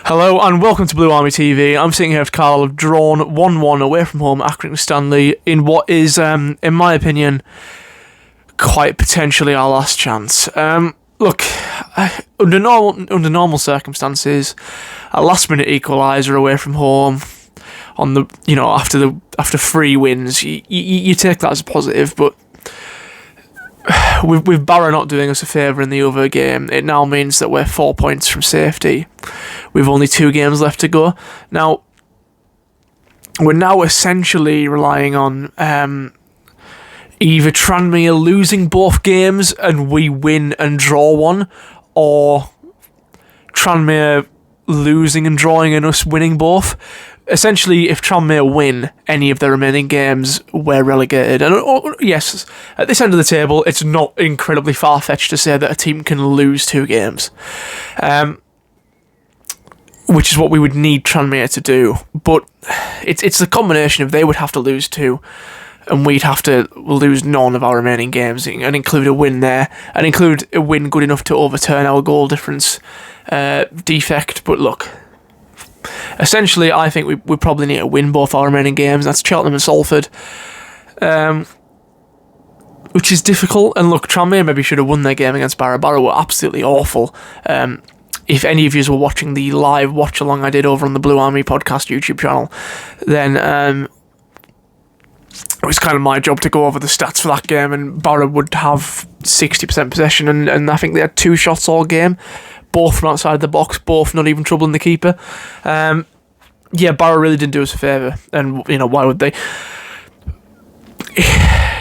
Hello and welcome to Blue Army TV. I'm sitting here with Carlisle, have drawn 1-1 away from home at Accrington Stanley in what is, in my opinion, quite potentially our last chance. Look, under normal circumstances, a last-minute equaliser away from home on the after 3 wins, you take that as a positive, but with Barra not doing us a favour in the other game, it now means that we're 4 points from safety. We've only 2 games left to go. Now, we're now essentially relying on either Tranmere losing both games and we win and draw one, or Tranmere losing and drawing and us winning both. Essentially, if Tranmere win any of the remaining games, we're relegated. And yes, at this end of the table, it's not incredibly far-fetched to say that a team can lose 2 games, which is what we would need Tranmere to do. But it's the combination of they would have to lose 2, and we'd have to lose none of our remaining games, and include a win there, and include a win good enough to overturn our goal difference defect. But look, essentially, I think we probably need to win both our remaining games. That's Cheltenham and Salford, which is difficult. And look, Tranmere maybe should have won their game against Barra. Barra were absolutely awful. If any of you were watching the live watch-along I did over on the Blue Army podcast YouTube channel, then it was kind of my job to go over the stats for that game, and Barra would have 60% possession, and I think they had 2 shots all game, both from outside the box, both not even troubling the keeper. Barra really didn't do us a favour, and why would they?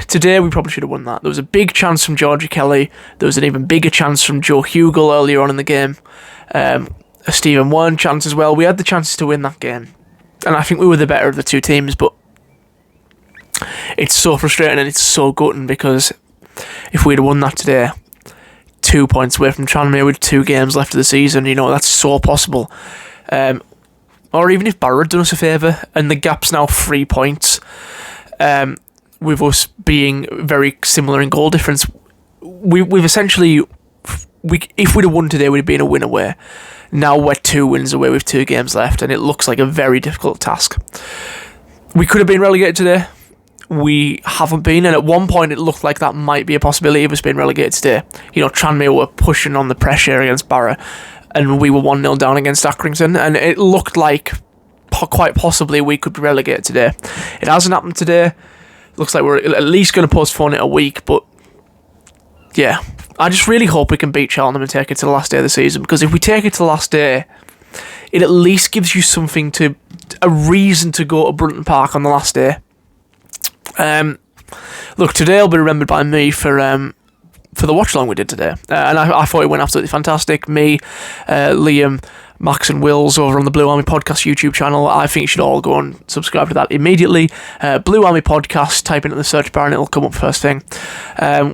Today we probably should have won that. There was a big chance from Georgie Kelly. There was an even bigger chance from Joe Hugel earlier on in the game. A Stephen Warren chance as well. We had the chances to win that game, and I think we were the better of the 2 teams, but it's so frustrating and it's so gutting, because if we'd have won that today, 2 points away from Tranmere with 2 games left of the season, that's so possible. Or even if Barra had done us a favour, and the gap's now 3 points, with us being very similar in goal difference, we've essentially, if we'd have won today, we'd have been a win away. Now we're 2 wins away with 2 games left, and it looks like a very difficult task. We could have been relegated today. We haven't been, and at one point it looked like that might be a possibility of us being relegated today. Tranmere were pushing on the pressure against Barra, and we were 1-0 down against Accrington, and it looked like quite possibly we could be relegated today. It hasn't happened today. Looks like we're at least going to postpone it a week, but yeah, I just really hope we can beat Cheltenham and take it to the last day of the season, because if we take it to the last day, it at least gives you a reason to go to Brunton Park on the last day. Look, today will be remembered by me for the watch along we did today, and I thought it went absolutely fantastic. Me, Liam, Max and Wills over on the Blue Army Podcast YouTube channel. I think you should all go and subscribe to that immediately. Blue Army Podcast, type in the search bar and it'll come up first thing.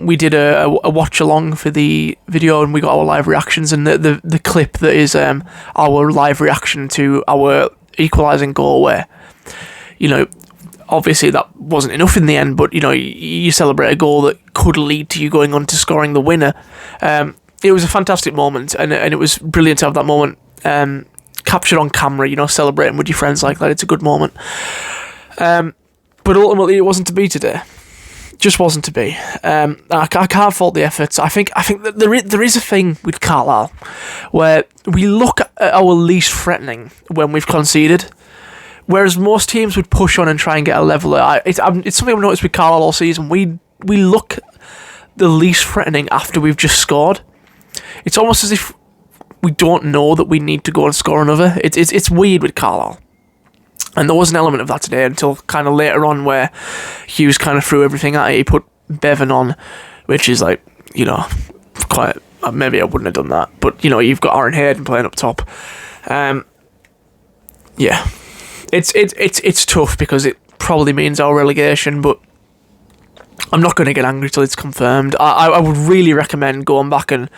We did a watch along for the video, and we got our live reactions, and the clip that is our live reaction to our equalising goal, where obviously that wasn't enough in the end, but you celebrate a goal that could lead to you going on to scoring the winner. It was a fantastic moment, and it was brilliant to have that moment captured on camera, celebrating with your friends like that. It's a good moment. But ultimately it wasn't to be today. Just wasn't to be. I can't fault the efforts. I think that there is a thing with Carlisle where we look at our least threatening when we've conceded, whereas most teams would push on and try and get a leveller. It's something I've noticed with Carlisle all season. We look the least threatening after we've just scored. It's almost as if we don't know that we need to go and score another. It's weird with Carlisle. And there was an element of that today until kind of later on, where Hughes kind of threw everything at it. He put Bevan on, which is like, quite... Maybe I wouldn't have done that. But, you've got Aaron Hayden playing up top. Yeah. It's tough, because it probably means our relegation, but I'm not going to get angry till it's confirmed. I would really recommend going back and,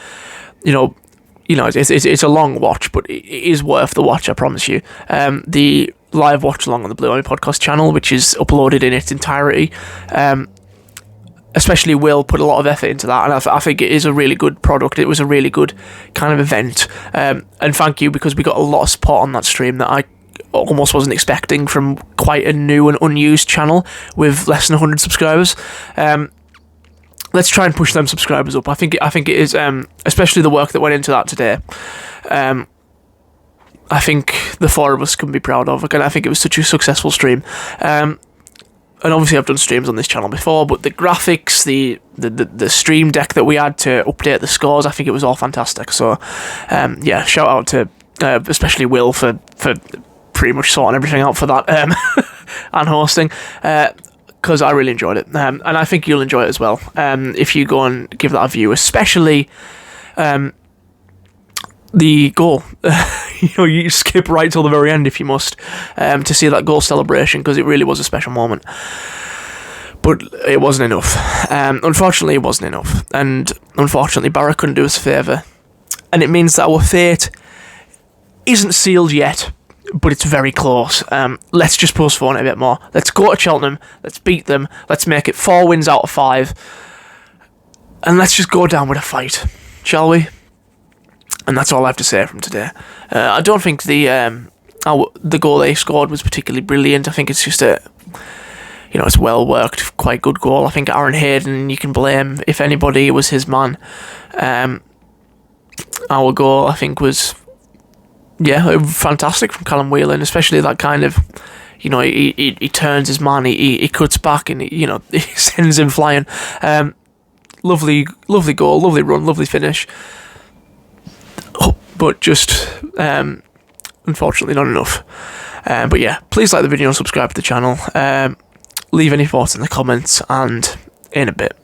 it's a long watch, but it is worth the watch, I promise you. The live watch along on the Blue Army Podcast channel, which is uploaded in its entirety, especially Will, put a lot of effort into that, and I think it is a really good product. It was a really good kind of event, and thank you, because we got a lot of support on that stream that I almost wasn't expecting from quite a new and unused channel with less than 100 subscribers. Let's try and push them subscribers up. I think it is, especially the work that went into that today. I think the four of us can be proud of. Again, I think it was such a successful stream. And obviously I've done streams on this channel before, but the graphics, the stream deck that we had to update the scores, I think it was all fantastic. So, yeah, shout out to especially Will for pretty much sorting everything out for that and hosting, because I really enjoyed it. And I think you'll enjoy it as well if you go and give that a view, especially the goal. You skip right till the very end if you must, to see that goal celebration, because it really was a special moment. But it wasn't enough. Unfortunately, it wasn't enough. And unfortunately, Barra couldn't do us a favour. And it means that our fate isn't sealed yet, but it's very close. Let's just postpone it a bit more. Let's go to Cheltenham. Let's beat them. Let's make it 4 wins out of 5. And let's just go down with a fight, shall we? And that's all I have to say from today. I don't think the goal they scored was particularly brilliant. I think it's just it's well worked, quite good goal. I think Aaron Hayden, you can blame if anybody, it was his man. Our goal, I think, was fantastic from Callum Whelan, especially that kind of, he turns his man, he cuts back, and he sends him flying. Lovely goal, lovely run, lovely finish. But just, unfortunately, not enough. But yeah, please like the video and subscribe to the channel. Leave any thoughts in the comments, and in a bit.